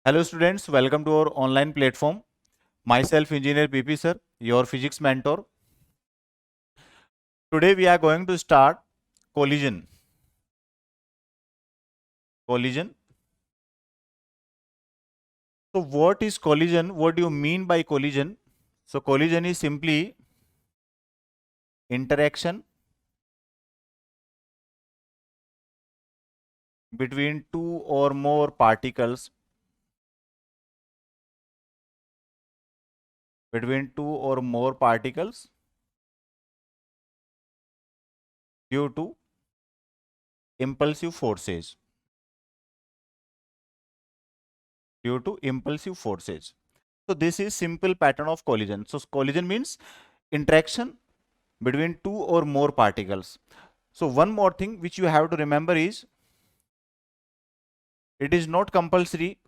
Hello students, welcome to our online platform. Myself Engineer PP sir, your physics mentor. Today we are going to start collision. Collision. So what is collision? What do you mean by collision? So collision is simply interaction between two or more particles due to impulsive forces. So this is simple pattern of collision. So collision means interaction between two or more particles. So one more thing which you have to remember is it is not compulsory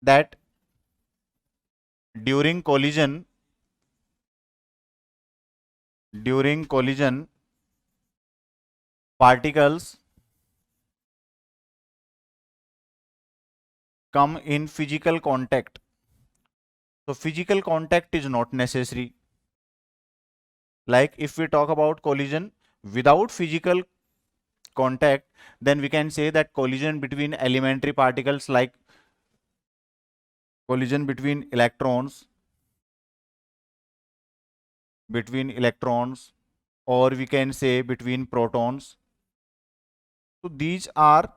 that during collision particles come in physical contact. So physical contact is not necessary. Like if we talk about collision without physical contact, then we can say that collision between elementary particles, like collision between electrons, or we can say between protons. So these are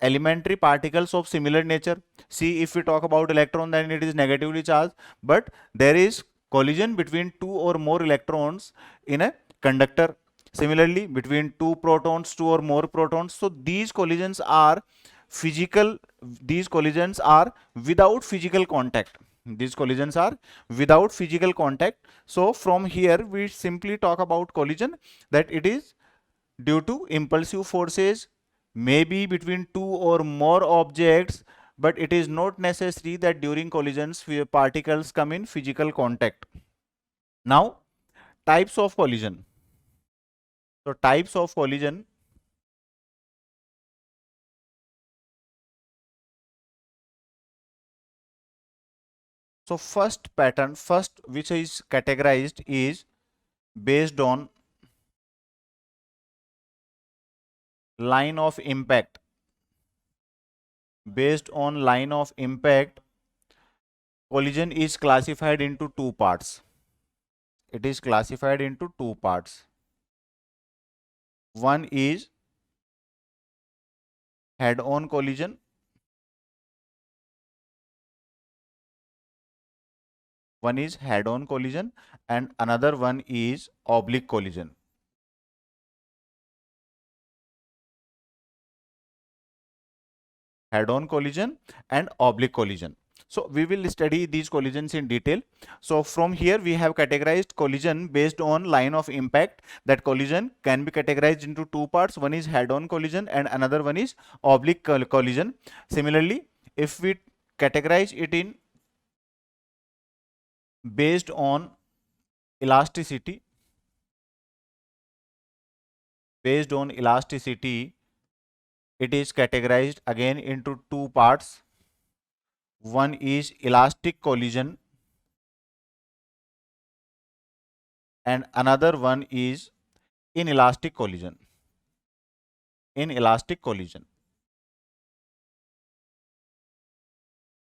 elementary particles of similar nature. See, if we talk about electron, then it is negatively charged, but there is collision between two or more electrons in a conductor. Similarly, between two or more protons. So these collisions are physical, these collisions are without physical contact. So from here we simply talk about collision, that it is due to impulsive forces, maybe between two or more objects, but it is not necessary that during collisions particles come in physical contact. Now, types of collision. So types of collision. So first which is categorized is based on line of impact. Based on line of impact, collision is classified into two parts. It is classified into two parts. One is head-on collision. One is head-on collision and another one is oblique collision. Head-on collision and oblique collision. So we will study these collisions in detail. So from here we have categorized collision based on line of impact. That collision can be categorized into two parts. One is head-on collision and another one is oblique collision. Similarly, if we categorize it in based on elasticity, it is categorized again into two parts. One is elastic collision and another one is inelastic collision.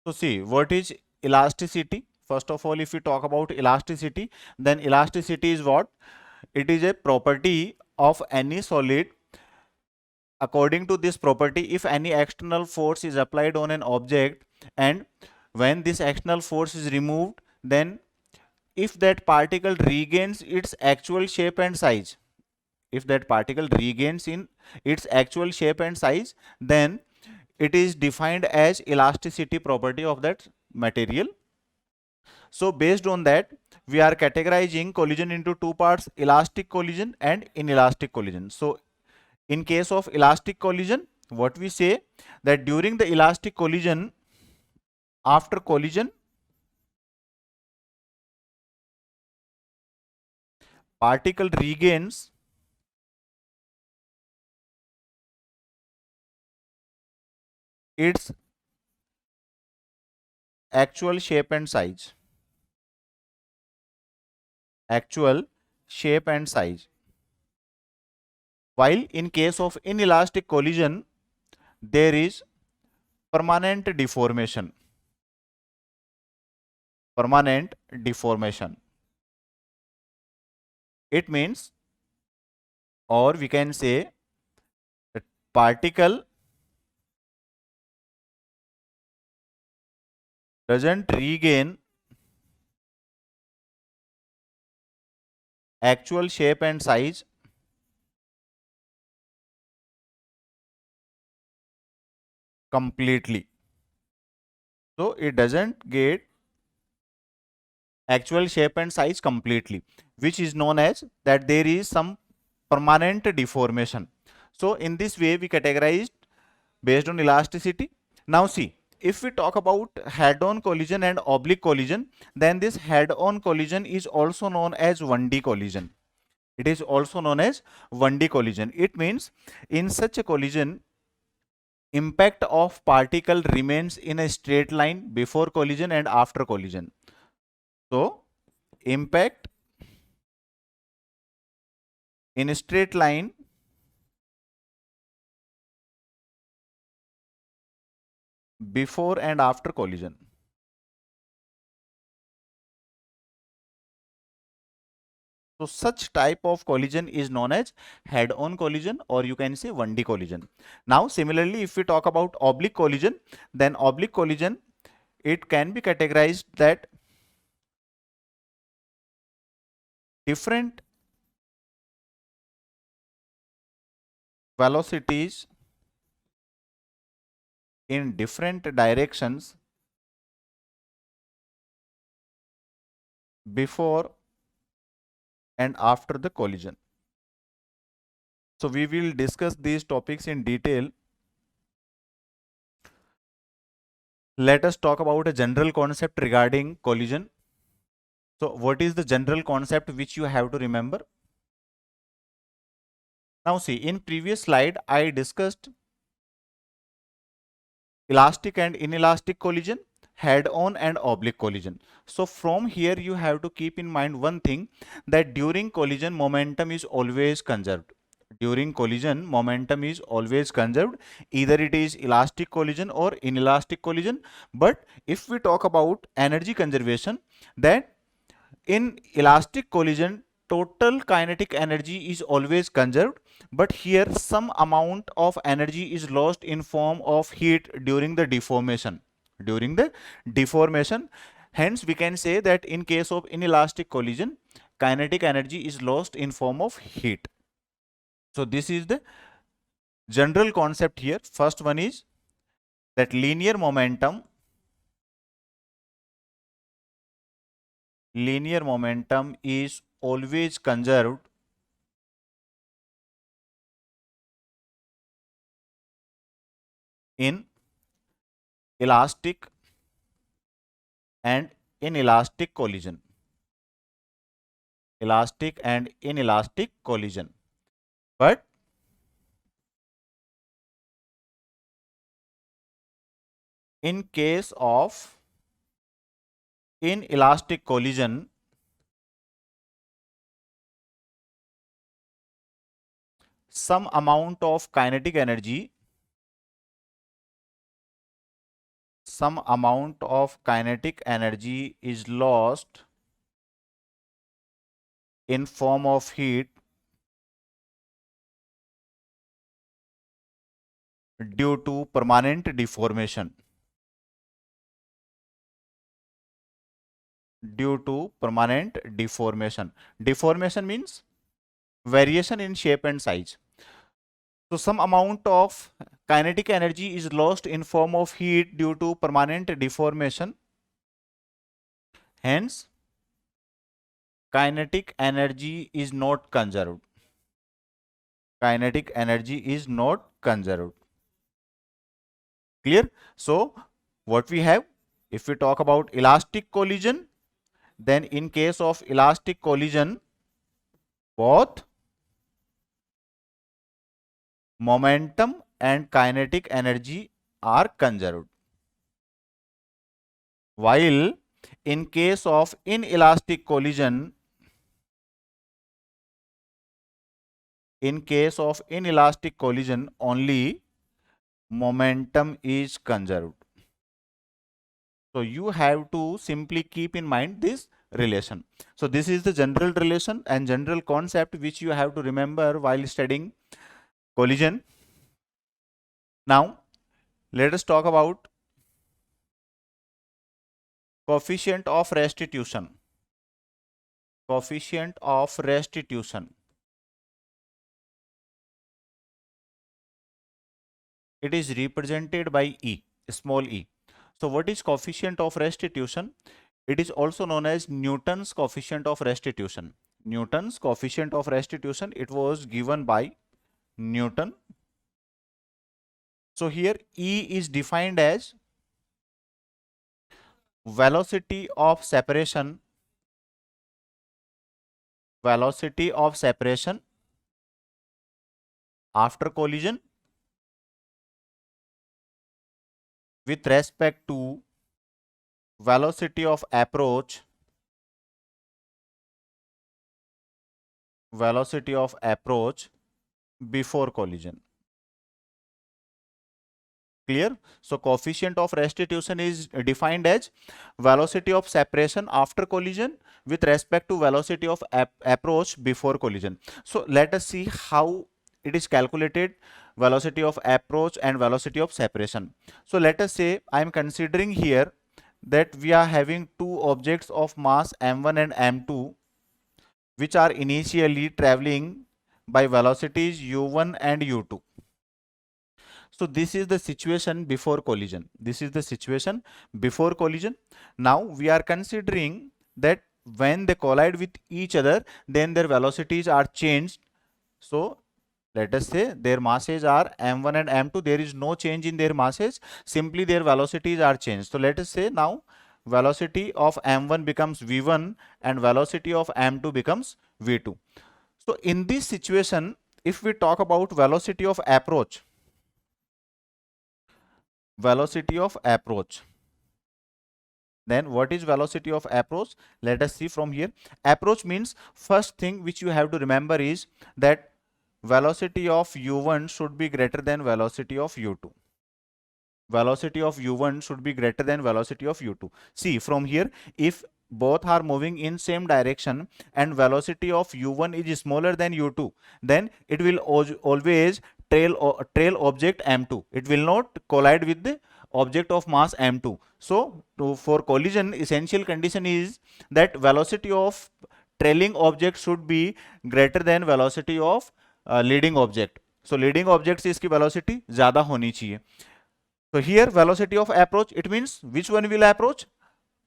So see, what is elasticity? First of all, if we talk about elasticity, then elasticity is what? It is a property of any solid. According to this property, if any external force is applied on an object and when this external force is removed, then if that particle regains its actual shape and size, then it is defined as elasticity property of that material. So based on that, we are categorizing collision into two parts: elastic collision and inelastic collision. So in case of elastic collision, what we say, that during the elastic collision, after collision, particle regains its actual shape and size. Actual shape and size. While in case of inelastic collision, there is permanent deformation. Permanent deformation. It means, or we can say, that particle doesn't regain actual shape and size completely. So it doesn't get actual shape and size completely, which is known as that there is some permanent deformation. So in this way we categorized based on elasticity. Now see, if we talk about head-on collision and oblique collision, then this head-on collision is also known as 1D collision. It is also known as 1D collision. It means in such a collision, impact of particle remains in a straight line before collision and after collision. So impact in a straight line before and after collision. So such type of collision is known as head-on collision, or you can say 1D collision. Now similarly, if we talk about oblique collision, then oblique collision, it can be categorized that different velocities in different directions before and after the collision. So we will discuss these topics in detail. Let us talk about a general concept regarding collision. So what is the general concept which you have to remember? Now see, in previous slide I discussed elastic and inelastic collision, head-on and oblique collision. So from here you have to keep in mind one thing, that during collision momentum is always conserved. During collision momentum is always conserved, either it is elastic collision or inelastic collision. But if we talk about energy conservation, then in elastic collision total kinetic energy is always conserved, but here some amount of energy is lost in form of heat during the deformation. During the deformation, hence we can say that in case of inelastic collision, kinetic energy is lost in form of heat. So this is the general concept here. First one is that linear momentum is always conserved in elastic and inelastic collision. Elastic and inelastic collision. But in case of inelastic collision, some amount of kinetic energy is lost in form of heat due to permanent deformation. Deformation means variation in shape and size. So some amount of kinetic energy is lost in form of heat due to permanent deformation. Hence, kinetic energy is not conserved. Kinetic energy is not conserved. Clear? So what we have, if we talk about elastic collision, then in case of elastic collision, both momentum and kinetic energy are conserved. While in case of inelastic collision, only momentum is conserved. So you have to simply keep in mind this relation. So this is the general relation and general concept which you have to remember while studying collision. Now let us talk about coefficient of restitution. Coefficient of restitution. It is represented by E, small e. So what is coefficient of restitution? It is also known as Newton's coefficient of restitution. Newton's coefficient of restitution, it was given by Newton. So here E is defined as velocity of separation after collision with respect to velocity of approach before collision. Clear? So coefficient of restitution is defined as velocity of separation after collision with respect to velocity of approach before collision. So let us see how it is calculated, velocity of approach and velocity of separation. So let us say I am considering here that we are having two objects of mass m1 and m2 which are initially traveling by velocities u1 and u2. So this is the situation before collision. Now we are considering that when they collide with each other, then their velocities are changed. So let us say their masses are m1 and m2. There is no change in their masses. Simply their velocities are changed. So let us say now velocity of m1 becomes v1 and velocity of m2 becomes v2. So in this situation, if we talk about velocity of approach, then what is velocity of approach? Let us see from here. Approach means, first thing which you have to remember is that velocity of u1 should be greater than velocity of u2. Velocity of u1 should be greater than velocity of u2. See from here, if both are moving in same direction and velocity of u1 is smaller than u2, then it will always trail object m2. It will not collide with the object of mass m2. So for collision, essential condition is that velocity of trailing object should be greater than velocity of leading object. So leading object से इसकी velocity ज़्यादा होनी चाहिए. So here velocity of approach, it means which one will approach?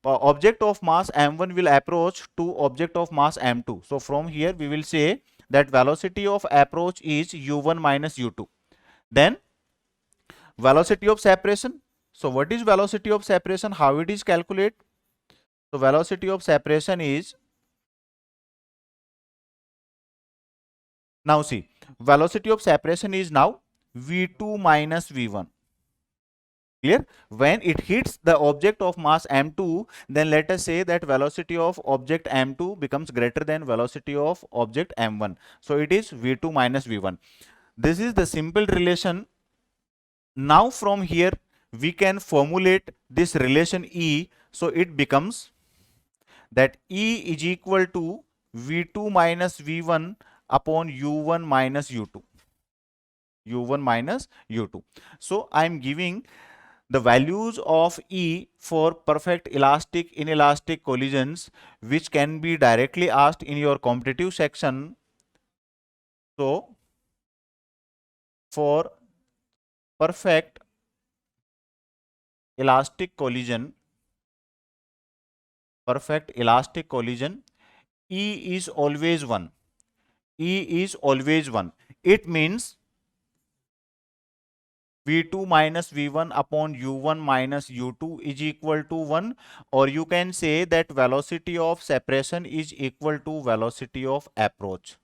Object of mass m1 will approach to object of mass m2. So from here we will say that velocity of approach is u1 minus u2. Then velocity of separation. So what is velocity of separation? How it is calculated? So velocity of separation is, now see, velocity of separation is now v2 minus v1. Clear? When it hits the object of mass m2, then let us say that velocity of object m2 becomes greater than velocity of object m1. So it is v2 minus v1. This is the simple relation. Now from here we can formulate this relation E. So it becomes that E is equal to v2 minus v1 upon u1 minus u2. So I am giving the values of E for perfect elastic, inelastic collisions, which can be directly asked in your competitive section. So for perfect elastic collision, E is always 1. It means v2 minus v1 upon u1 minus u2 is equal to 1, or you can say that velocity of separation is equal to velocity of approach.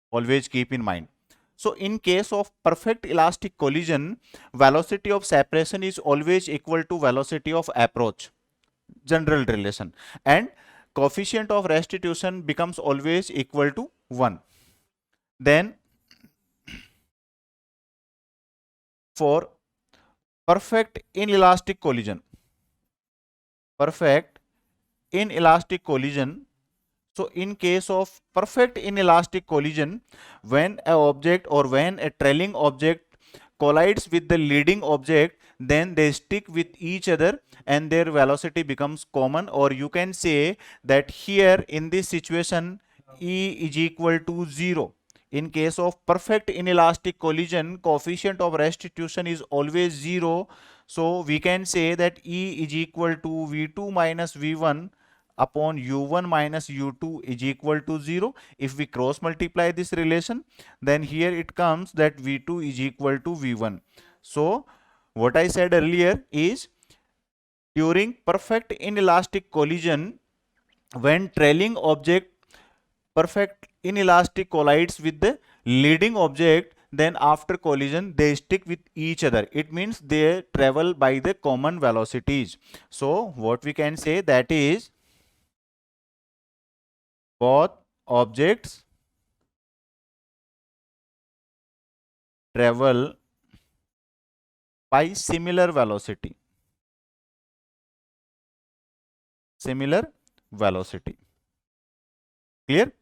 Always keep in mind. So in case of perfect elastic collision, velocity of separation is always equal to velocity of approach, general relation, and coefficient of restitution becomes always equal to 1. Then for perfect inelastic collision, perfect inelastic collision, so in case of perfect inelastic collision, when a object or when a trailing object collides with the leading object, then they stick with each other and their velocity becomes common, or you can say that here in this situation E is equal to 0. In case of perfect inelastic collision, coefficient of restitution is always 0. So we can say that E is equal to V2 minus V1 upon u1 minus u2 is equal to 0. If we cross multiply this relation, then here it comes that v2 is equal to v1. So what I said earlier is, during perfect inelastic collision, when trailing object perfect inelastic collides with the leading object, then after collision they stick with each other. It means they travel by the common velocities. So what we can say, that is both objects travel by similar velocity. Similar velocity. Clear?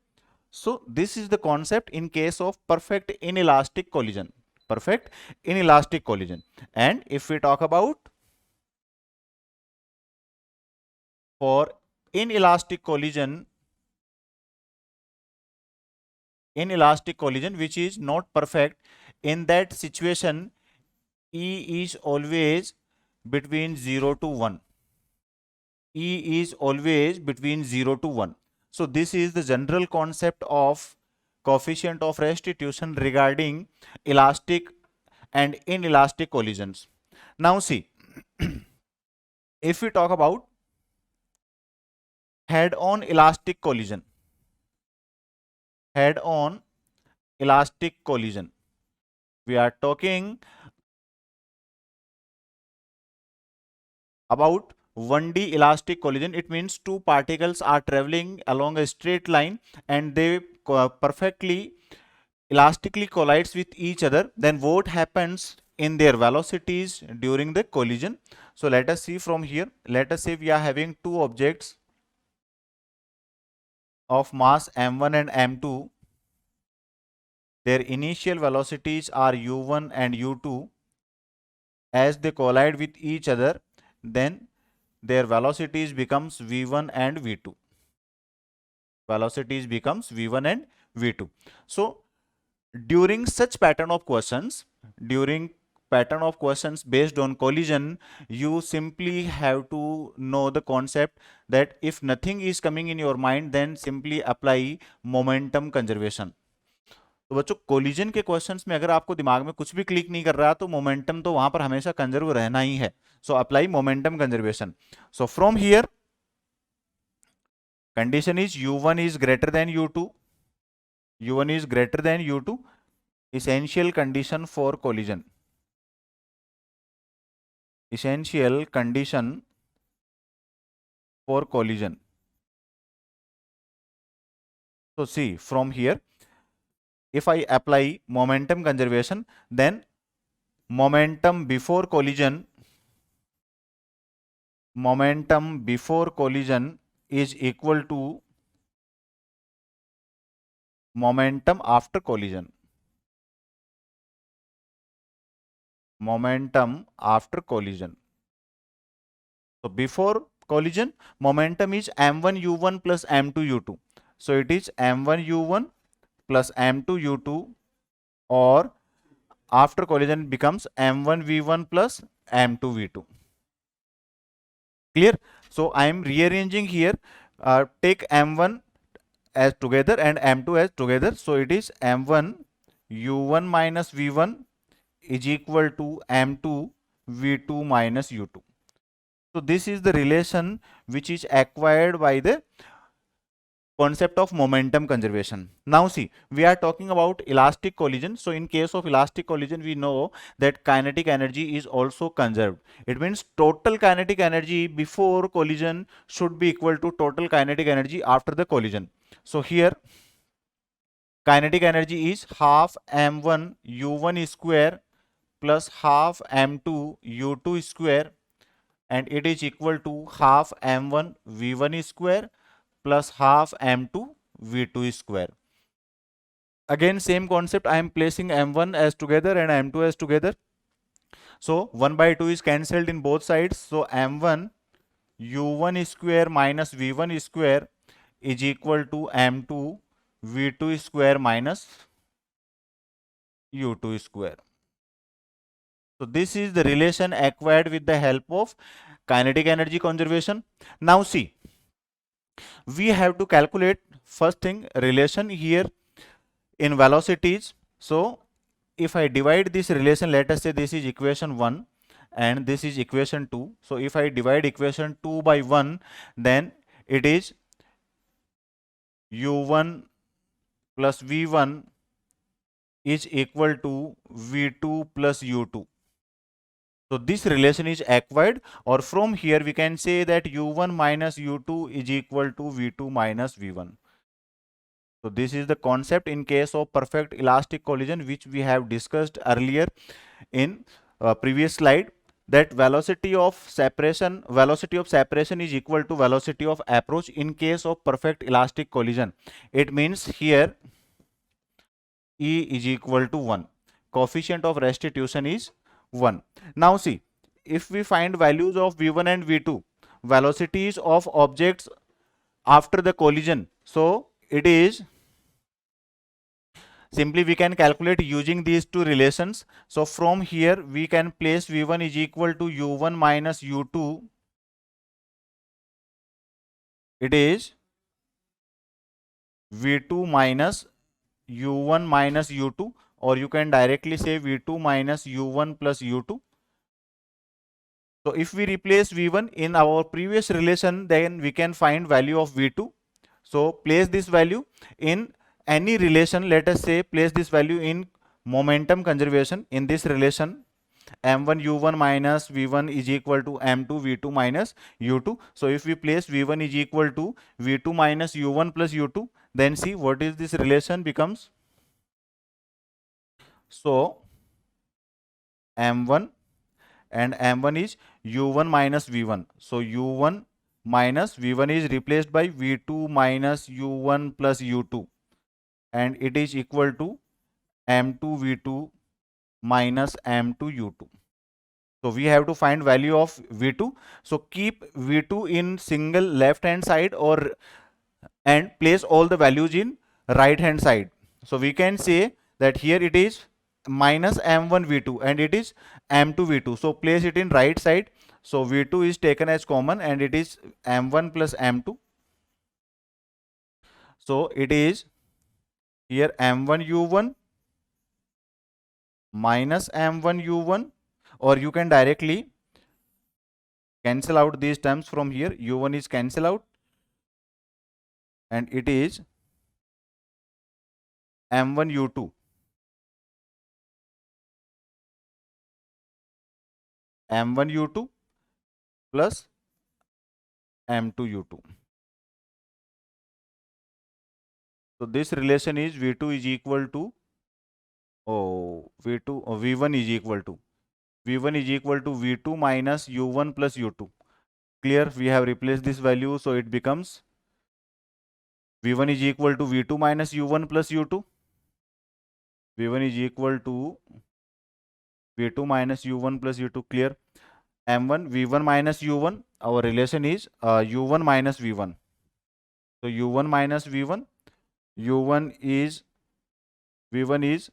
So this is the concept in case of perfect inelastic collision. Perfect inelastic collision. And if we talk about for inelastic collision, which is not perfect, in that situation E is always between 0 to 1. E is always between 0 to 1. So this is the general concept of coefficient of restitution regarding elastic and inelastic collisions. Now see, if we talk about head-on elastic collision, head-on elastic collision, we are talking about 1D elastic collision. It means two particles are traveling along a straight line and they perfectly elastically collides with each other. Then what happens in their velocities during the collision? So let us see from here. Let us say we are having two objects of mass m1 and m2. Their initial velocities are u1 and u2. As they collide with each other, then their velocities becomes v1 and v2. Velocities becomes v1 and v2. So during such pattern of questions, based on collision, you simply have to know the concept that if nothing is coming in your mind, then simply apply momentum conservation. तो बच्चों collision के questions में अगर आपको दिमाग में कुछ भी क्लिक नहीं कर रहा तो मोमेंटम तो वहां पर हमेशा कंजर्व रहना ही है. So apply momentum conservation. So from here condition is u1 is greater than u2. u1 is greater than u2. Essential condition for collision. Essential condition for collision. So see from here, if I apply momentum conservation, then momentum before collision is equal to momentum after collision. Momentum after collision. So before collision, momentum is m1 u1 plus m2 u2. So it is m1 u1 plus m2 u2, or after collision becomes m1 v1 plus m2 v2. Clear? So I am rearranging here. Take m1 as together and m2 as together. So it is m1 u1 minus v1 is equal to m2 v2 minus u2. So this is the relation which is acquired by the concept of momentum conservation. Now see, we are talking about elastic collision. So in case of elastic collision, we know that kinetic energy is also conserved. It means total kinetic energy before collision should be equal to total kinetic energy after the collision. So here kinetic energy is half m1 u1 square plus half m2 u2 square, and it is equal to half m1 v1 square plus half m2 v2 square. Again same concept, I am placing m1 as together and m2 as together. So 1 by 2 is cancelled in both sides. So m1 u1 square minus v1 square is equal to m2 v2 square minus u2 square. So this is the relation acquired with the help of kinetic energy conservation. Now see, we have to calculate first thing relation here in velocities. So if I divide this relation, let us say this is equation 1 and this is equation 2. So if I divide equation 2 by 1, then it is u1 plus v1 is equal to v2 plus u2. So this relation is acquired, or from here we can say that u1 minus u2 is equal to v2 minus v1. So this is the concept in case of perfect elastic collision, which we have discussed earlier in previous slide, that velocity of separation is equal to velocity of approach in case of perfect elastic collision. It means here E is equal to 1. Coefficient of restitution is 1. Now see, if we find values of v1 and v2, velocities of objects after the collision, so it is simply we can calculate using these two relations. So from here we can place v1 is equal to u1 minus u2. It is v2 minus u1 minus u2, or you can directly say v2 minus u1 plus u2. So if we replace v1 in our previous relation, then we can find value of v2. So place this value in any relation. Let us say place this value in momentum conservation. In this relation, m1 u1 minus v1 is equal to m2 v2 minus u2. So if we place v1 is equal to v2 minus u1 plus u2, then see what is this relation becomes. So m1 and m1 is u1 minus v1. So u1 minus v1 is replaced by v2 minus u1 plus u2, and it is equal to m2 v2 minus m2 u2. So we have to find value of v2. So keep v2 in single left hand side, or and place all the values in right hand side. So we can say that here it is minus m1 v2 and it is m2 v2. So place it in right side. So v2 is taken as common and it is m1 plus m2. So it is here m1 u1 minus m1 u1, or you can directly cancel out these terms from here. u1 is cancel out and it is m1 u2 m1 u2 plus m2 u2. So this relation is v2 is equal to v1 is equal to v2 minus u1 plus u2. Clear? We have replaced this value, so it becomes v1 is equal to v2 minus u1 plus u2. v1 is equal to v2 minus u1 plus u2. Clear? m1 v1 minus u1, our relation is u1 minus v1. So u1 minus v1, u1 is v1 is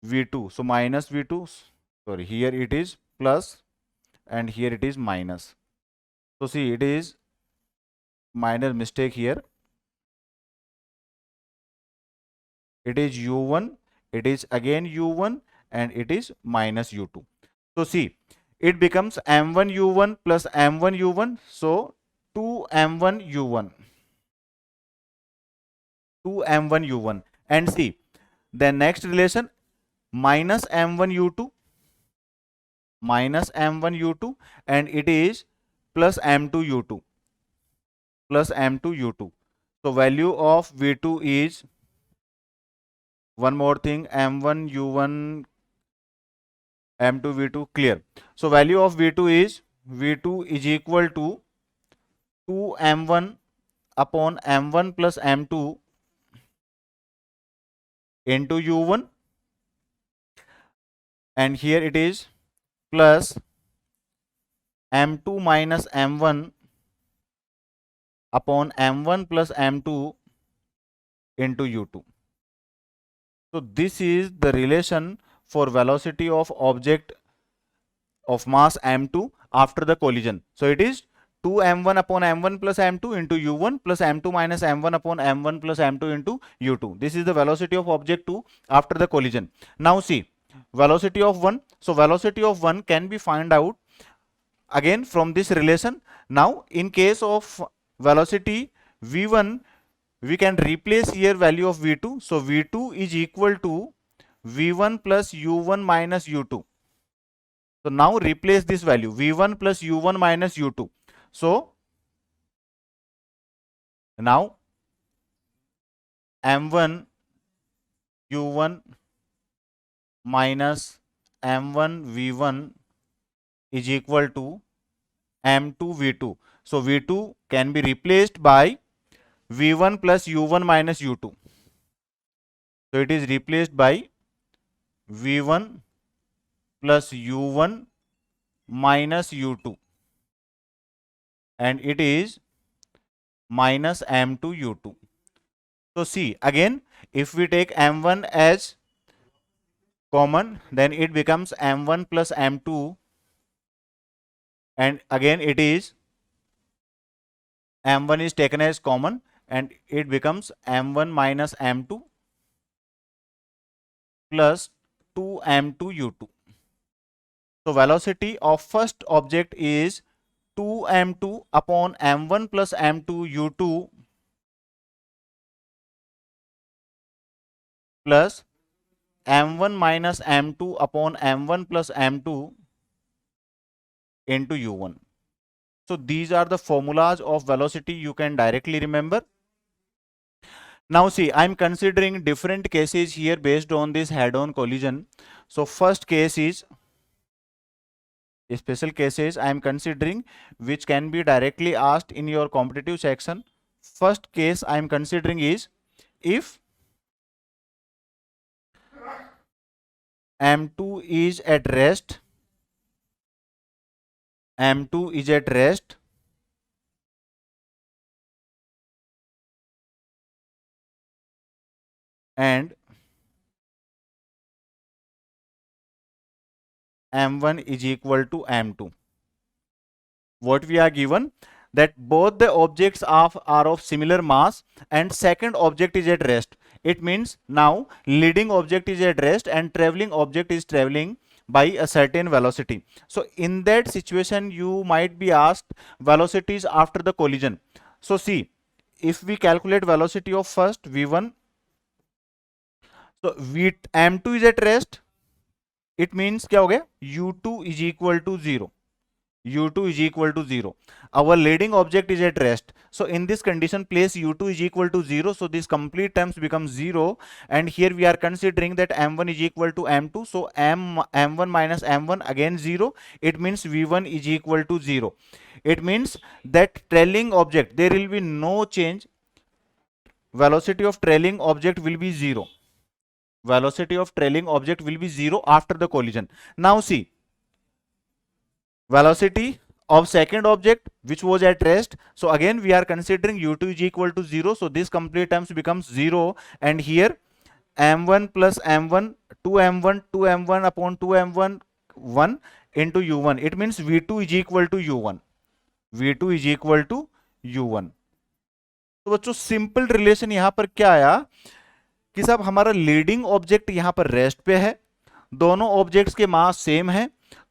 v2, so minus v2, sorry, here it is plus and here it is minus. So see, it is minor mistake here. It is u1, it is again u1 and it is minus u2. So see, it becomes m1 u1 plus m1 u1. So 2 m1 u1 2m1u1. And see, the next relation, minus m1u2, and it is plus m2u2, So value of v2 is, one more thing, m1u1, m2 v2, clear. So value of v2 is equal to 2m1 upon m1 plus m2 into u1, and here it is plus m2 minus m1 upon m1 plus m2 into u2. So this is the relation for velocity of object of mass m2 after the collision. So it is 2m1 upon m1 plus m2 into u1 plus m2 minus m1 upon m1 plus m2 into u2. This is the velocity of object 2 after the collision. Now see, velocity of 1. So velocity of 1 can be found out again from this relation. Now in case of velocity v1, we can replace here value of v2. So v2 is equal to v1 plus u1 minus u2. So now replace this value, v1 plus u1 minus u2. So now m1 u1 minus m1 v1 is equal to m2 v2. So v2 can be replaced by v1 plus u1 minus u2. So it is replaced by v1 plus u1 minus u2, and it is minus m2 u2. So see, again, if we take m1 as common, then it becomes m1 plus m2, and again it is m1 is taken as common, and it becomes m1 minus m2 plus 2m2 u2. So velocity of first object is 2m2 upon m1 plus m2 u2 plus m1 minus m2 upon m1 plus m2 into u1. So these are the formulas of velocity you can directly remember. Now see, I am considering different cases here based on this head-on collision. So first case is, special cases I am considering which can be directly asked in your competitive section. First case I am considering is if m2 is at rest, and m1 is equal to m2. What we are given, that both the objects are of similar mass and second object is at rest. It means now leading object is at rest and traveling object is traveling by a certain velocity. So in that situation you might be asked velocities after the collision. So see, if we calculate velocity of first v1, so m2 is at rest, it means क्या हो गया, u2 is equal to 0. u2 is equal to 0. Our leading object is at rest. So in this condition, place u2 is equal to 0. So this complete terms becomes 0. And here we are considering that m1 is equal to m2. So m1 minus m1 again 0. It means v1 is equal to 0. It means that trailing object, there will be no change. Velocity of trailing object will be 0. Velocity of trailing object will be 0 after the collision. Now see, velocity of second object which was at rest. So again we are considering u2 is equal to 0. So this complete terms becomes 0, and here m1 plus m1, 2m1 upon 2m1 1 into u1. It means v2 is equal to u1. v2 is equal to u1. तो बच्चों simple relation यहां पर क्या आया कि साहब हमारा leading object यहां पर रेस्ट पे है, दोनों ऑब्जेक्ट्स के मास सेम है,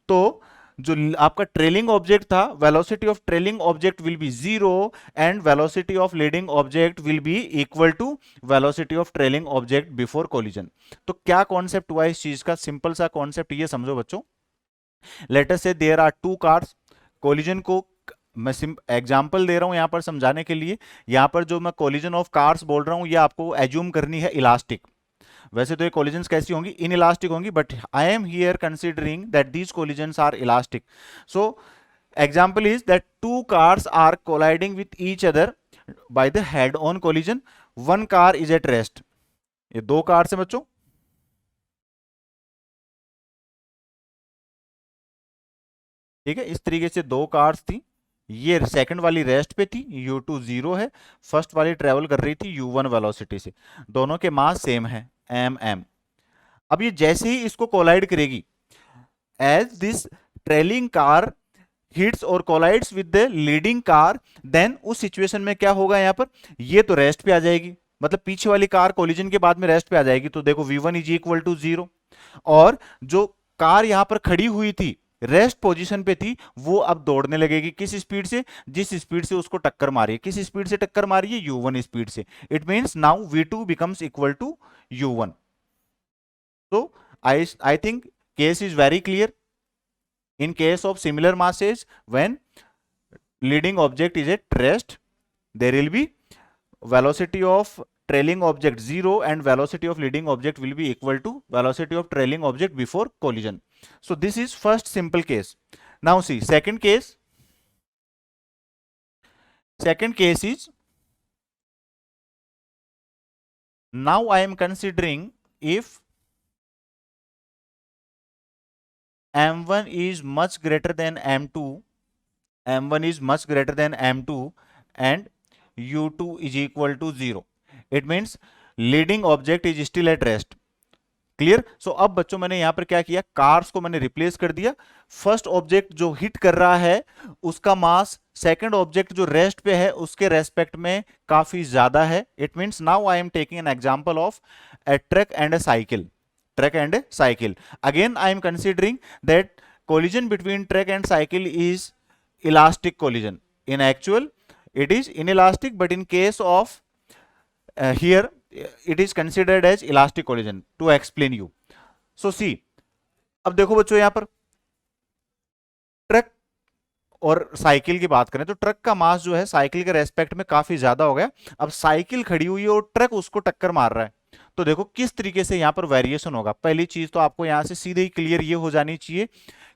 तो जो आपका ट्रेलिंग ऑब्जेक्ट था, velocity of trailing object will be 0 and velocity of leading object will be equal to velocity of trailing object before collision. तो क्या कॉन्सेप्ट हुआ इस चीज का? सिंपल सा कॉन्सेप्ट ये समझो बच्चों, let us say there are two cars, collision को मैं एग्जांपल दे रहा हूं यहां पर समझाने के लिए। यहां पर जो मैं कोलिजन ऑफ कार्स बोल रहा हूं ये आपको एज्यूम करनी है इलास्टिक। वैसे तो ये कोलिजन्स कैसी होंगी? इन इलास्टिक होंगी, but I am here considering that these collisions are elastic. So example is that two cars are colliding with each other by the head on collision, one car is at rest। ये दो cars है बच्चों, ठीक है, इस तरीके से दो कार्स थी। ये सेकंड वाली रेस्ट पे थी, u2 0 है, फर्स्ट वाली ट्रेवल कर रही थी u1 वेलोसिटी से, दोनों के मास सेम है m। अब ये जैसे ही इसको कोलाइड करेगी, as this trailing car hits और collides with the leading car, then उस सिचुएशन में क्या होगा? यहां पर ये तो रेस्ट पे आ जाएगी, मतलब पीछे वाली कार कोलिजन के बाद में रेस्ट पे आ जाएगी। तो देखो v1 इज इक्वल टू 0, और जो कार यहां पर खड़ी हुई थी, रेस्ट पोजीशन पे थी, वो अब दौड़ने लगेगी। किस स्पीड से? जिस स्पीड से उसको टक्कर मारी है। किस स्पीड से टक्कर मारी है? u1 स्पीड से। It means now v2 becomes equal to u1। so I think case is very clear. In case of similar masses, when leading object is at rest, there will be velocity of trailing object 0 and velocity of leading object will be equal to velocity of trailing object before collision. So this is first simple case. Now see second case. Second case is, now I am considering if m1 is much greater than m2, m1 is much greater than m2 and u2 is equal to 0, it means leading object is still at rest। Clear? So अब बच्चों मैंने यहां पर क्या किया? Cars को मैंने replace कर दिया। फर्स्ट ऑब्जेक्ट जो हिट कर रहा है उसका मास सेकंड ऑब्जेक्ट जो रेस्ट पे है उसके रेस्पेक्ट में काफी ज्यादा है। It means now I am taking an example of a truck and a cycle, truck and a cycle। again I am considering that collision between truck and cycle is elastic collision। in actual it is inelastic, but in case of here it is considered as elastic collision to explain you। so see, अब देखो बच्चों यहां पर truck और cycle की बात करें तो ट्रक का मास जो है साइकिल के रेस्पेक्ट में काफी ज्यादा हो गया। अब साइकिल खड़ी हुई है और ट्रक उसको टक्कर मार रहा है, तो देखो किस तरीके से यहां पर वेरिएशन होगा। पहली चीज तो आपको यहां से सीधे ही क्लियर ये हो जानी चाहिए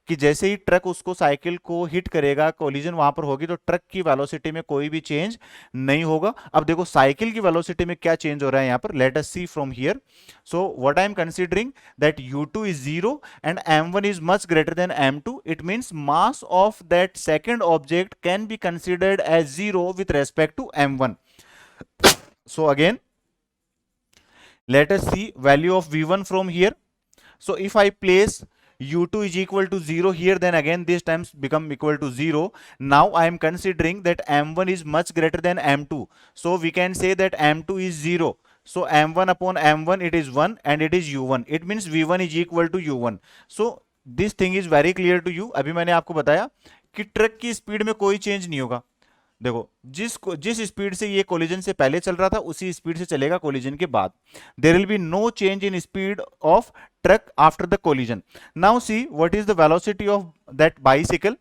कि जैसे ही ट्रक उसको साइकिल को हिट करेगा, कोलिजन वहां पर होगी, तो ट्रक की वेलोसिटी में कोई भी चेंज नहीं होगा। अब देखो साइकिल की वेलोसिटी में क्या चेंज हो रहा है यहां पर, let us see from here. So what I am considering that u2 is 0 and m1 is much greater than m2, it means mass of that second object can be considered as 0 with respect to m1। so again let us see value of v1 from here। so if I place u2 is equal to 0 here, then again these terms become equal to 0। now I am considering that m1 is much greater than m2, so we can say that m2 is 0। so m1 upon m1 it is 1 and it is u1, it means v1 is equal to u1। so this thing is very clear to you। अभी मैंने आपको बताया कि truck की speed में कोई change नहीं होगा। देखो जिस स्पीड से ये कोलिजन से पहले चल रहा था उसी स्पीड से चलेगा कोलिजन के बाद। There will be no change in speed of truck after the collision. Now see what is the velocity of that bicycle.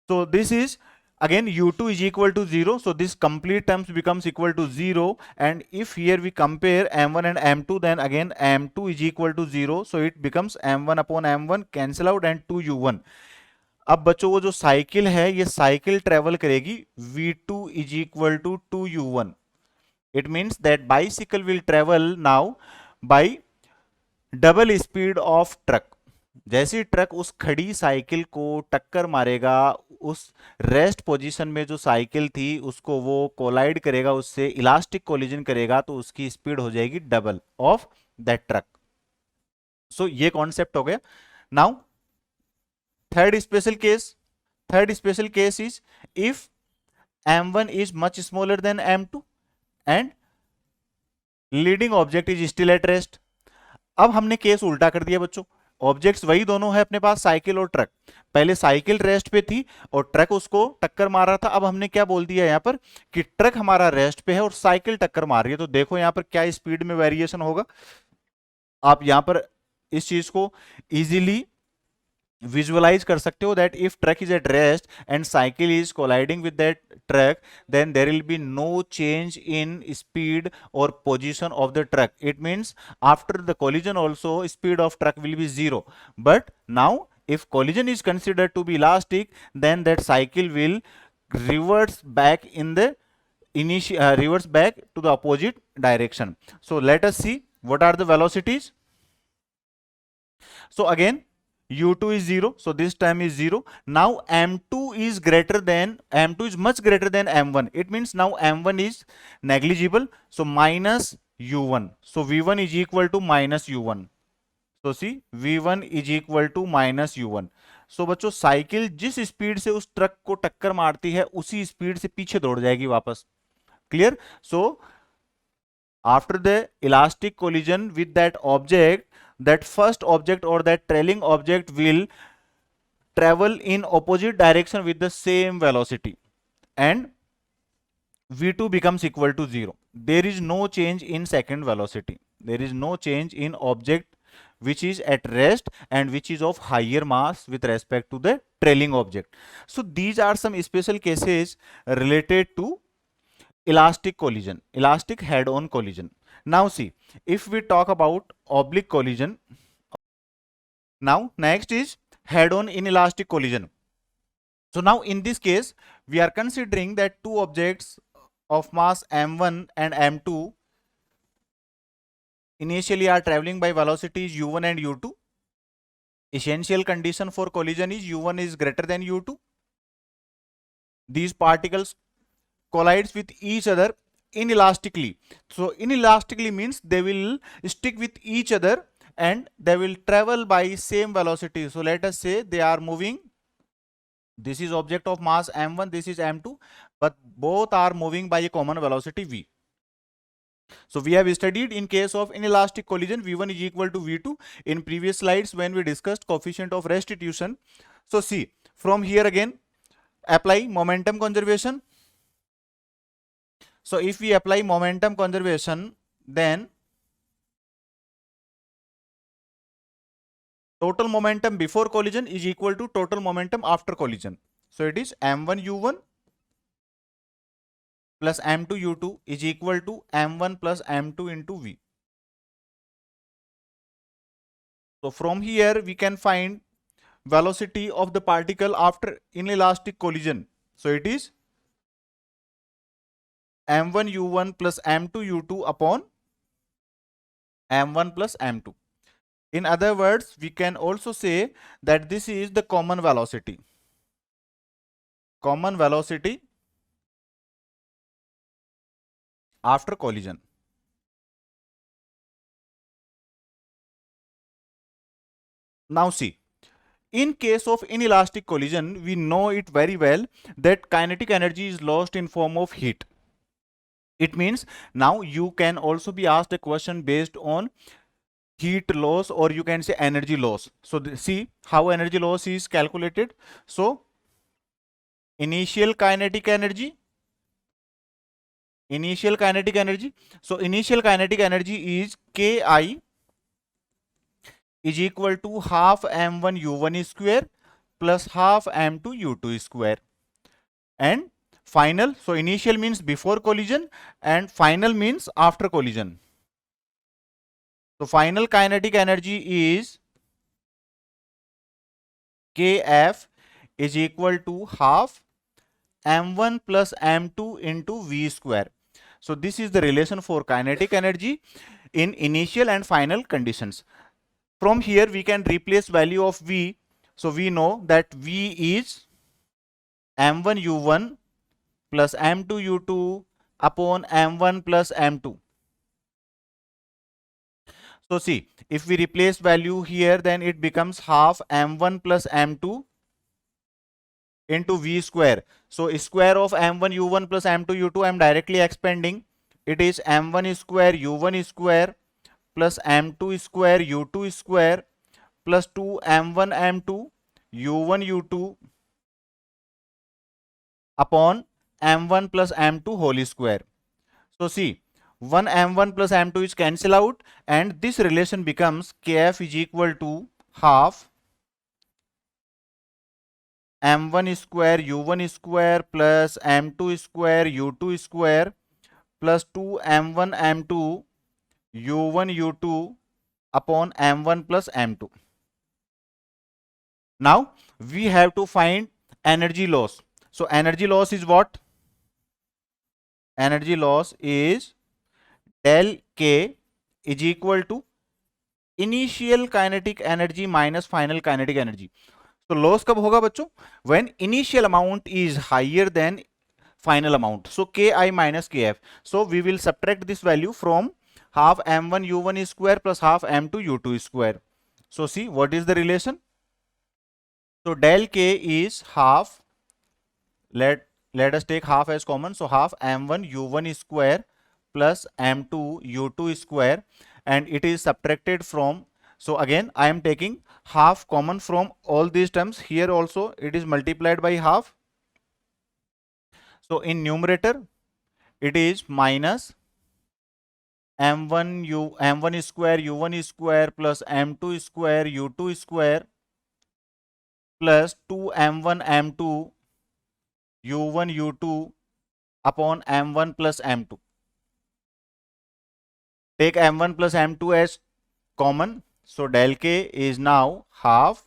so this is again u2 is equal to 0, so this complete terms becomes equal to 0, and if here we compare m1 and m2, then again m2 is equal to 0, so it becomes m1 upon m1 cancel out and 2u1। अब बच्चों वो जो cycle है ये cycle travel करेगी v2 is equal to 2u1। it means that bicycle will travel now by double speed of truck। जैसे ही truck उस खड़ी साइकिल को टक्कर मारेगा, उस रेस्ट पोजीशन में जो साइकिल थी उसको वो कोलाइड करेगा, उससे इलास्टिक कोलिजन करेगा, तो उसकी स्पीड हो जाएगी डबल ऑफ दैट ट्रक। सो ये कॉन्सेप्ट हो गया। Now third special case is if m1 is much smaller than m2 and leading object is still at rest। अब हमने केस उल्टा कर दिया बच्चों, ऑब्जेक्ट्स वही दोनों है अपने पास, साइकिल और ट्रक। पहले साइकिल रेस्ट पे थी और ट्रक उसको टक्कर मार रहा था। अब हमने क्या बोल दिया यहाँ पर कि ट्रक हमारा रेस्ट पे है और साइकिल टक्कर मार रही है। तो देखो यहाँ पर क्या स्पीड में वेरिएशन होगा। आप यहाँ पर इस चीज को इजीली विजुअलाइज कर सकते हो that if truck is at rest and cycle is colliding with that truck, then there will be no change in speed और position of the truck. It means after the collision also speed of truck will be zero. But now if collision is considered to be elastic, then that cycle will reverse back in the initial reverse back to the opposite direction. So let us see what are the velocities. So again u2 is 0, so this time is 0. Now m2 is greater than, m2 is much greater than m1. It means now m1 is negligible, so minus u1. So v1 is equal to minus u1. So see v1 is equal to minus u1. So बच्चों cycle जिस speed से उस truck को टक्कर मारती है उसी speed से पीछे दौड़ जाएगी वापस. Clear? So after the elastic collision with that object, that first object or that trailing object will travel in opposite direction with the same velocity and v2 becomes equal to 0. There is no change in second velocity. There is no change in object which is at rest and which is of higher mass with respect to the trailing object. So these are some special cases related to elastic collision, elastic head-on collision. Now see, if we talk about oblique collision, now next is head-on inelastic collision. So now in this case, we are considering that two objects of mass m1 and m2 initially are traveling by velocities u1 and u2. Essential condition for collision is u1 is greater than u2. These particles collides with each other inelastically. So inelastically means they will stick with each other and they will travel by same velocity. So let us say they are moving. This is object of mass m1, this is m2, but both are moving by a common velocity v. So we have studied in case of inelastic collision v1 is equal to v2 in previous slides when we discussed coefficient of restitution. So see, from here again apply momentum conservation. So if we apply momentum conservation, then total momentum before collision is equal to total momentum after collision. So it is m1 u1 plus m2 u2 is equal to m1 plus m2 into v. So from here we can find velocity of the particle after inelastic collision. So it is m1 u1 plus m2 u2 upon m1 plus m2. In other words, we can also say that this is the common velocity. Common velocity after collision. Now see, in case of inelastic collision, we know it very well that kinetic energy is lost in form of heat. It means now you can also be asked a question based on heat loss or you can say energy loss. So see how energy loss is calculated. So initial kinetic energy. So initial kinetic energy is Ki is equal to half m1 u1 square plus half m2 u2 square. And final, so initial means before collision and final means after collision. So final kinetic energy is Kf is equal to half m1 plus m2 into v square. So this is the relation for kinetic energy in initial and final conditions. From here we can replace value of v. So we know that v is m1 u1 plus m2 u2 upon m1 plus m2. So see, if we replace value here, then it becomes half m1 plus m2 into v square. So square of m1 u1 plus m2 u2 I am directly expanding. It is m1 square u1 square plus m2 square u2 square plus 2 m1 m2 u1 u2 upon m1 plus m2 whole square. So see, 1 m1 plus m2 is cancel out, and this relation becomes kf is equal to half m1 square u1 square plus m2 square u2 square plus 2 m1 m2 u1 u2 upon m1 plus m2. Now we have to find energy loss. So energy loss is what? Energy loss is del K is equal to initial kinetic energy minus final kinetic energy. So loss कब होगा बच्चों? When initial amount is higher than final amount. So Ki minus Kf. So we will subtract this value from half m1 u1 square plus half m2 u2 square. So see what is the relation? So del K is half. Let us take half as common. So half m1 u1 square plus m2 u2 square, and it is subtracted from. So again I am taking half common from all these terms. Here also it is multiplied by half. So in numerator it is minus m1 square u1 square plus m2 square u2 square plus 2 m1 m2 u1 u2 upon m1 plus m2. Take m1 plus m2 as common. So del K is now half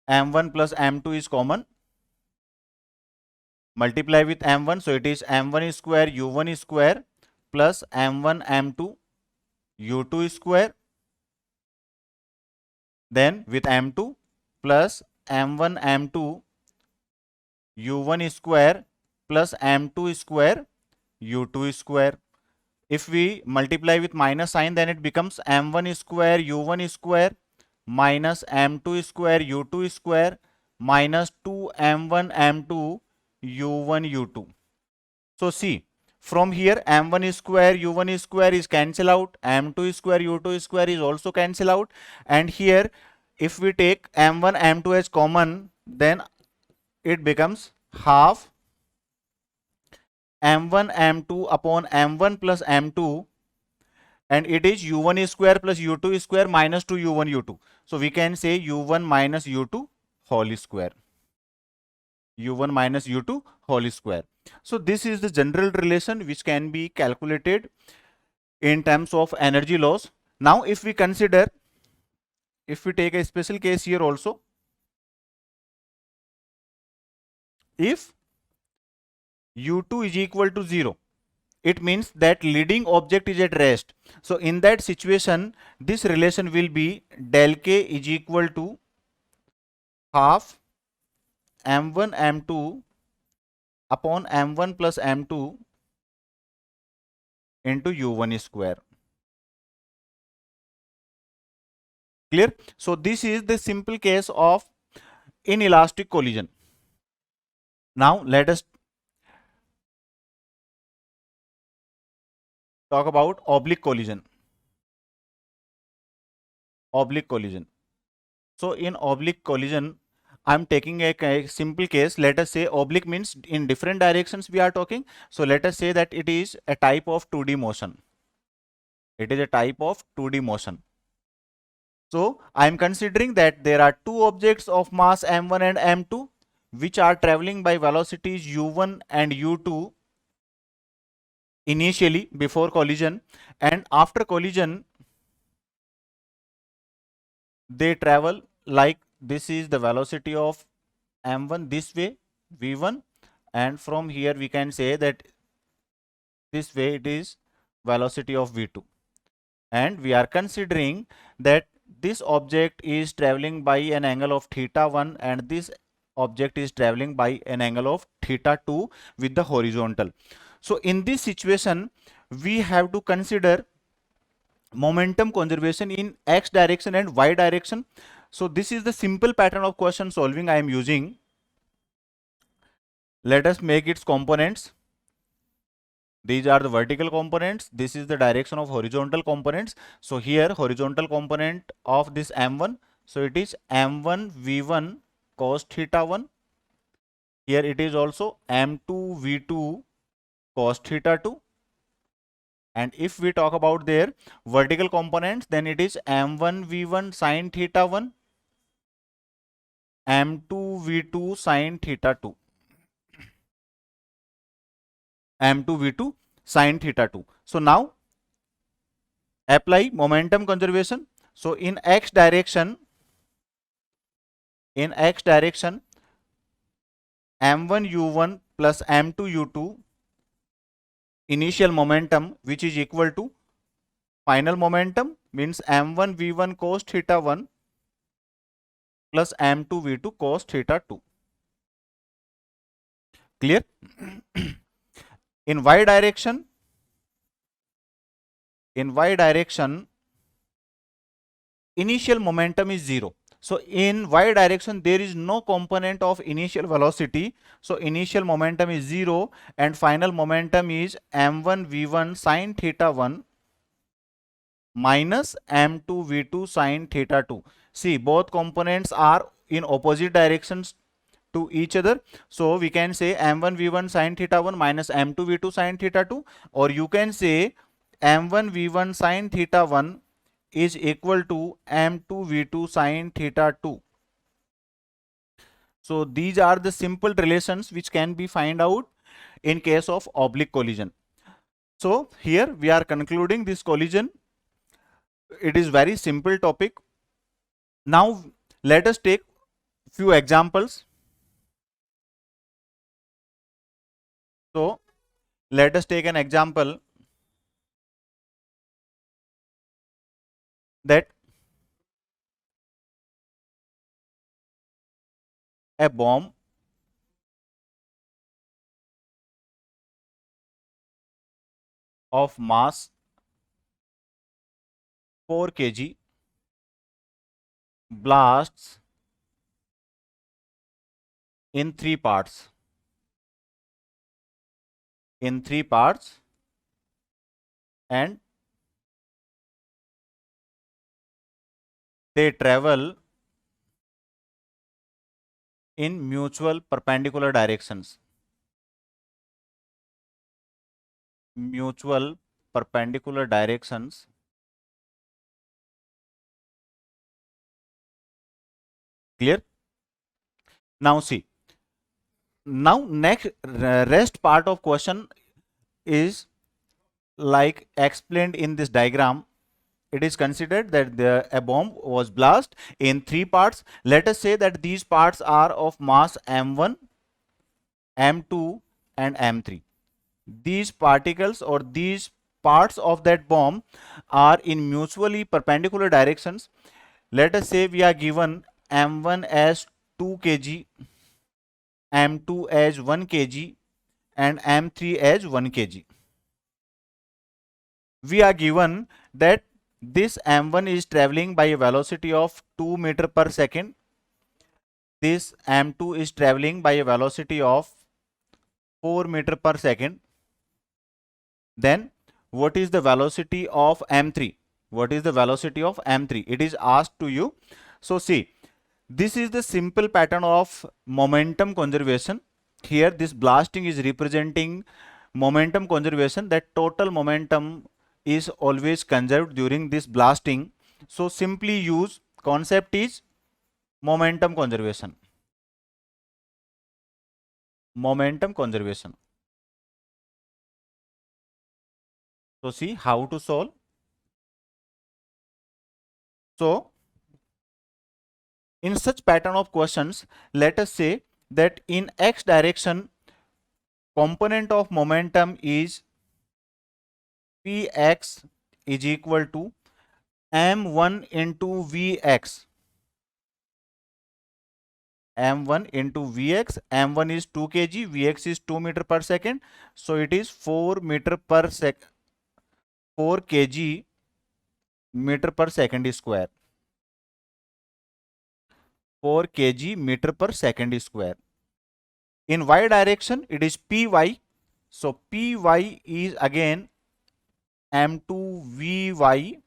m1 plus m2 is common. Multiply with m1. So it is m1 square u1 square plus m1 m2 u2 square. Then with m2 plus m1 m2 u1 square plus m2 square u2 square. If we multiply with minus sign, then it becomes m1 square u1 square minus m2 square u2 square minus 2 m1 m2 u1 u2. So see, from here m1 square u1 square is cancel out, m2 square u2 square is also cancel out, and here if we take m1 m2 as common, then it becomes half m1 m2 upon m1 plus m2, and it is u1 square plus u2 square minus 2 u1 u2. So we can say u1 minus u2 whole square. u1 minus u2 whole square. So this is the general relation which can be calculated in terms of energy loss. Now if we consider, if we take a special case here also, if u2 is equal to 0, it means that leading object is at rest. So in that situation, this relation will be del K is equal to half m1 m2 upon m1 plus m2 into u1 square. Clear? So this is the simple case of inelastic collision. Now let us talk about oblique collision. Oblique collision. So in oblique collision, I'm taking a simple case. Let us say oblique means in different directions we are talking. So let us say that it is a type of 2D motion. It is a type of 2D motion. So I'm considering that there are two objects of mass m1 and m2 which are traveling by velocities u1 and u2 initially before collision, and after collision they travel like this is the velocity of m1 this way v1, and from here we can say that this way it is velocity of v2, and we are considering that this object is traveling by an angle of theta 1 and this object is traveling by an angle of theta 2 with the horizontal. So in this situation we have to consider momentum conservation in x direction and y direction. So this is the simple pattern of question solving I am using. Let us make its components. These are the vertical components. This is the direction of horizontal components. So here horizontal component of this m1. So it is m1 v1 cos theta 1. Here it is also m2 v2 cos theta 2. And if we talk about their vertical components, then it is m1 v1 sin theta 1, m2 v2 sin theta 2, m2 v2 sin theta 2. So now apply momentum conservation. So in x direction, m1 u1 plus m2 u2 initial momentum, which is equal to final momentum, means m1 v1 cos theta 1 plus m2 v2 cos theta 2. Clear? In y direction, initial momentum is 0. So in y direction there is no component of initial velocity. So initial momentum is 0 and final momentum is m1 v1 sin theta 1 minus m2 v2 sin theta 2. See, both components are in opposite directions to each other. So we can say m1 v1 sin theta 1 minus m2 v2 sin theta 2, or you can say m1 v1 sin theta 1 is equal to m2 v2 sin theta 2. So these are the simple relations which can be find out in case of oblique collision. So here we are concluding this collision. It is very simple topic. Now let us take few examples. So let us take an example that a bomb of mass 4 kg blasts in three parts. And they travel in mutual perpendicular directions. Clear? Now see. Now next rest part of question is like explained in this diagram. It is considered that a bomb was blast in three parts. Let us say that these parts are of mass m1, m2 and m3. These particles or these parts of that bomb are in mutually perpendicular directions. Let us say we are given m1 as 2 kg, m2 as 1 kg and m3 as 1 kg. We are given that this m1 is traveling by a velocity of 2 meter per second. This m2 is traveling by a velocity of 4 meter per second. Then what is the velocity of m3? What is the velocity of m3? It is asked to you. So see, this is the simple pattern of momentum conservation. Here this blasting is representing momentum conservation, that total momentum is always conserved during this blasting. So simply use concept is momentum conservation. So see how to solve. So in such pattern of questions, let us say that in x direction component of momentum is px is equal to m1 into vx. m1 into vx, m1 is 2 kg, vx is 2 meter per second. So it is 4 meter per sec, 4 kg meter per second square. 4 kg meter per second square. In y direction, it is py. So Py is again m2Vy,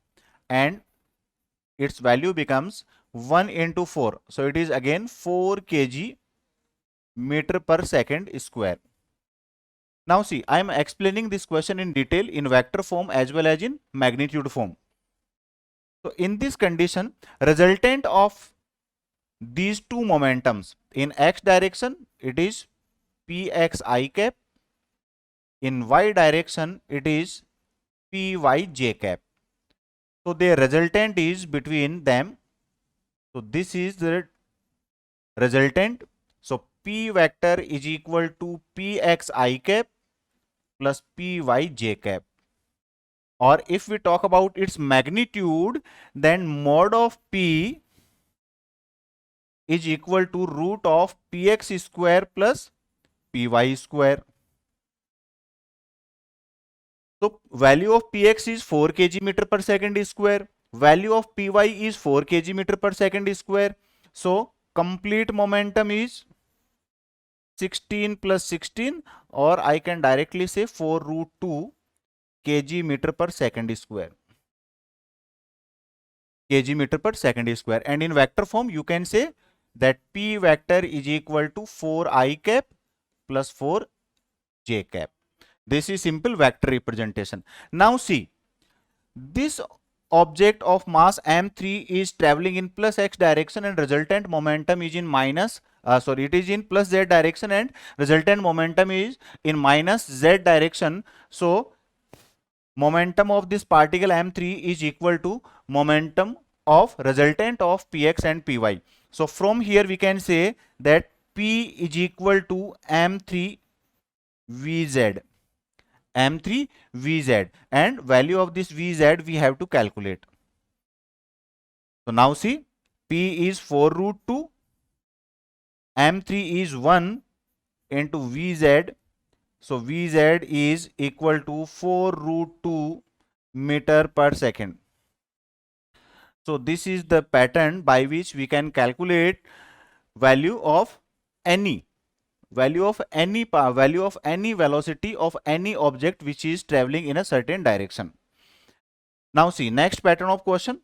and its value becomes 1 into 4. So it is again 4 kg meter per second square. Now see, I am explaining this question in detail in vector form as well as in magnitude form. So in this condition, resultant of these two momentums in x direction, it is pxi cap. In y direction, it is pyj cap. So the resultant is between them. So this is the resultant. So p vector is equal to pxi cap plus pyj cap. Or if we talk about its magnitude, then mod of p is equal to root of px square plus py square. So value of px is 4 kg meter per second square. Value of py is 4 kg meter per second square. So complete momentum is 16 plus 16, or I can directly say 4 root 2 kg meter per second square. Kg meter per second square. And in vector form, you can say that p vector is equal to 4i cap plus 4j cap. This is simple vector representation. Now see, this object of mass m3 is traveling in plus x direction and resultant momentum is in it is in plus z direction and resultant momentum is in minus z direction. So momentum of this particle m3 is equal to momentum of resultant of px and py. So from here we can say that p is equal to m3 vz, m3 vz, and value of this vz we have to calculate. So now see, p is 4 root 2, m3 is 1 into vz. So vz is equal to 4 root 2 meter per second. So this is the pattern by which we can calculate value of any value of any velocity of any object which is traveling in a certain direction. Now see, next pattern of question.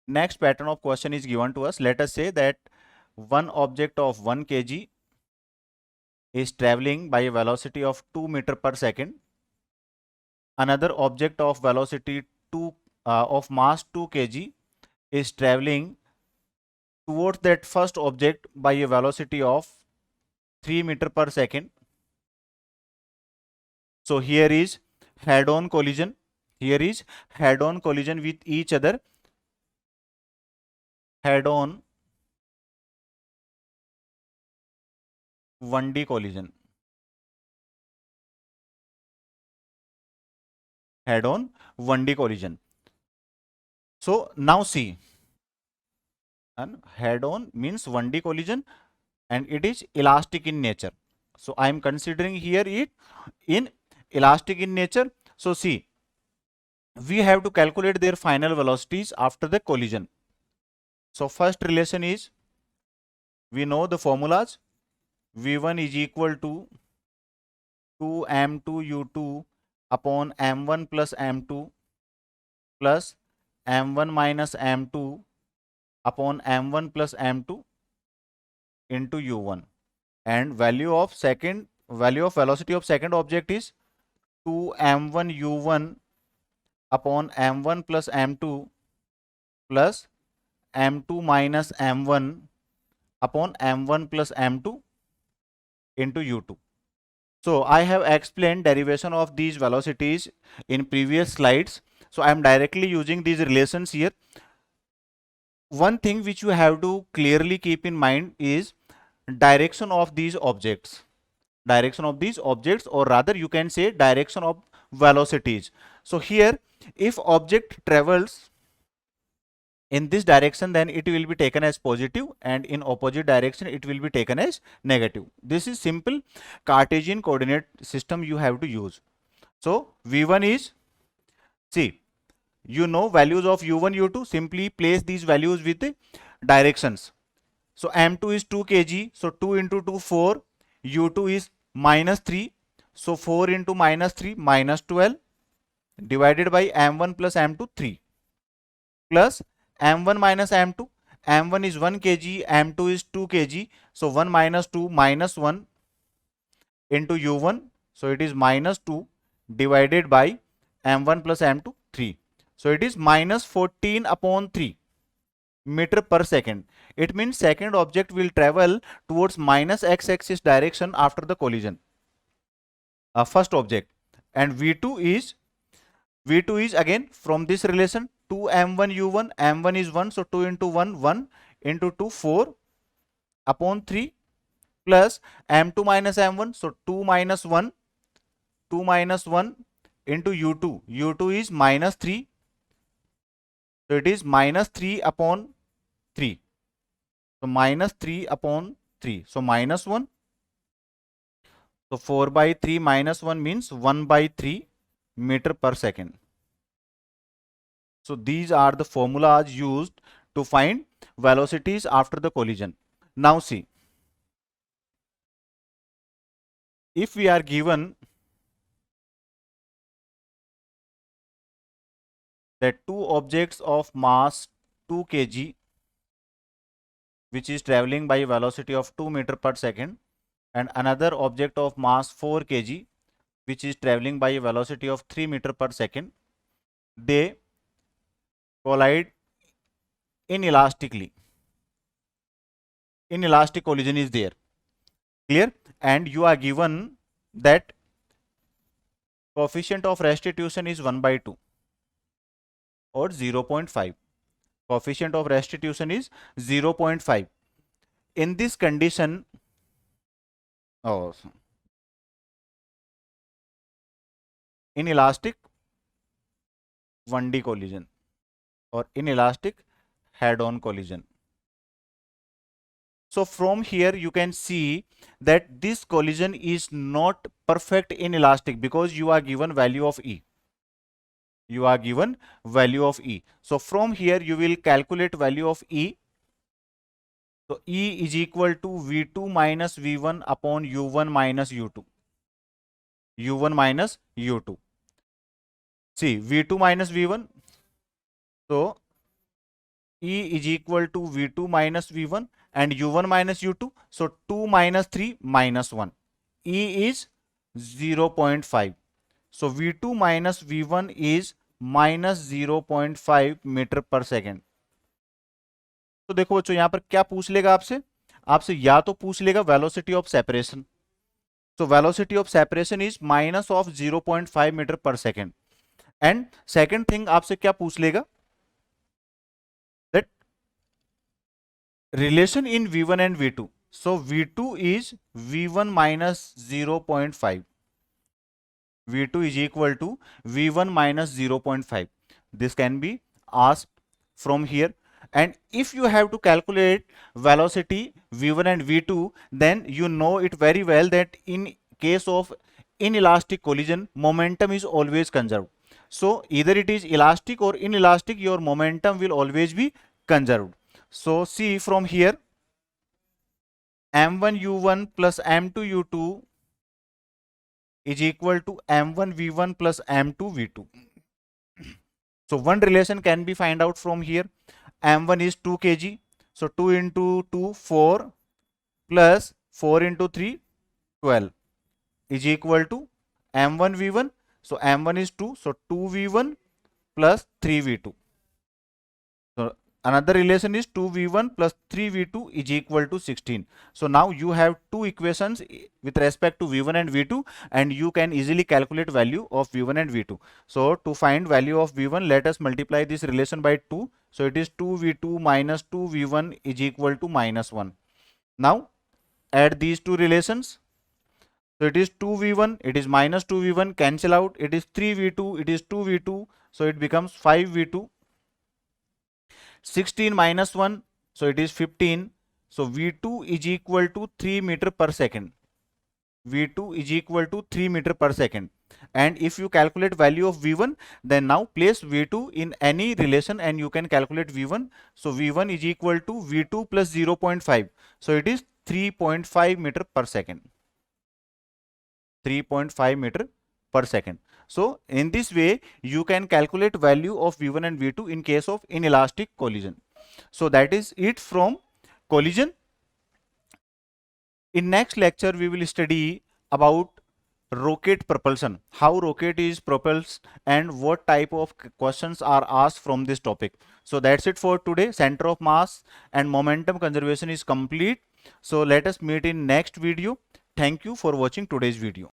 Next pattern of question is given to us. Let us say that one object of 1 kg is traveling by a velocity of 2 meter per second. Another object of velocity of mass 2 kg is traveling towards that first object by a velocity of 3 meter per second. So here is head-on collision. Here is head-on collision with each other. Head-on 1D collision. Head-on 1D collision. So now see, and head-on means 1D collision and it is elastic in nature. So I am considering here it in elastic in nature. So see, we have to calculate their final velocities after the collision. So first relation is, we know the formulas. V1 is equal to 2m2u2 upon m1 plus m2 plus m1 minus m2 upon m1 plus m2 into u1, and value of velocity of second object is 2m1 u1 upon m1 plus m2 plus m2 minus m1 upon m1 plus m2 into u2. So I have explained derivation of these velocities in previous slides. So I am directly using these relations here. One thing which you have to clearly keep in mind is direction of these objects. Direction of these objects, or rather you can say direction of velocities. So here, if object travels in this direction, then it will be taken as positive, and in opposite direction it will be taken as negative. This is simple Cartesian coordinate system you have to use. So v1 is, see, you know values of u1 u2, simply place these values with the directions. So m2 is 2 kg, so 2 into 2 4, u2 is minus 3, so 4 into minus 3 minus 12 divided by m1 plus m2 3 plus m1 minus m2, m1 is 1 kg, m2 is 2 kg, so 1 minus 2 minus 1 into u1, so it is minus 2 divided by m1 plus m2 3, so it is minus 14 upon 3 meter per second. It means second object will travel towards minus x-axis direction after the collision. First object, and v2 is again from this relation 2 m1 u1, m1 is 1, so 2 into 1 1 into 2 4 upon 3 plus m2 minus m1, so 2 minus 1 2 minus 1 into u2, u2 is minus 3, so it is minus 3 upon 3, so minus 3 upon 3, so minus 1, so 4 by 3 minus 1 means 1 by 3 meter per second. So these are the formulas used to find velocities after the collision. Now see, if we are given that two objects of mass 2 kg which is traveling by a velocity of 2 meter per second and another object of mass 4 kg which is traveling by a velocity of 3 meter per second, they collide inelastically. Inelastic collision is there, clear, and you are given that coefficient of restitution is 1 by 2 or 0.5. Coefficient of restitution is 0.5. In this condition, inelastic 1D collision or inelastic head-on collision. So from here you can see that this collision is not perfect inelastic because you are given value of E. You are given value of E. So from here you will calculate value of E. So E is equal to V2 minus V1 upon U1 minus U2. U1 minus U2. See, V2 minus V1. So E is equal to V2 minus V1 and U1 minus U2. So 2 minus 3 minus 1. E is 0.5. So V2 minus V1 is minus 0.5 metre per second. तो देखो बच्चों यहां पर क्या पूछ लेगा आपसे या तो पूछ लेगा velocity of separation. So velocity of separation is minus of 0.5 metre per second. And second thing आपसे क्या पूछ लेगा, that relation in V1 and V2. So V2 is V1 minus 0.5. V2 is equal to V1 minus 0.5. This can be asked from here. And if you have to calculate velocity V1 and V2, then you know it very well that in case of inelastic collision, momentum is always conserved. So either it is elastic or inelastic, your momentum will always be conserved. So see from here, m1 u1 plus m2 u2 is equal to m1 v1 plus m2 v2. So one relation can be find out from here. M1 is 2 kg. So 2 into 2 4 plus 4 into 3 12 is equal to m1 v1. So m1 is 2. So 2 v1 plus 3 v2. So another relation is 2 v1 plus 3 v2 is equal to 16. So now you have two equations with respect to v1 and v2 and you can easily calculate value of v1 and v2. So to find value of v1, let us multiply this relation by 2. So it is 2 v2 minus 2 v1 is equal to minus 1. Now add these two relations. So it is 2 v1, it is minus 2 v1, cancel out. It is 3 v2, it is 2 v2. So it becomes 5 v2. 16 minus 1, so it is 15. So V2 is equal to 3 meter per second. v2 is equal to 3 meter per second. And if you calculate value of v1, then now place v2 in any relation and you can calculate v1. So v1 is equal to v2 plus 0.5. So it is 3.5 meter per second. 3.5 meter per second. So in this way, you can calculate value of v1 and v2 in case of inelastic collision. So that is it from collision. In next lecture, we will study about rocket propulsion, how rocket is propelled and what type of questions are asked from this topic. So that's it for today. Center of mass and momentum conservation is complete. So let us meet in next video. Thank you for watching today's video.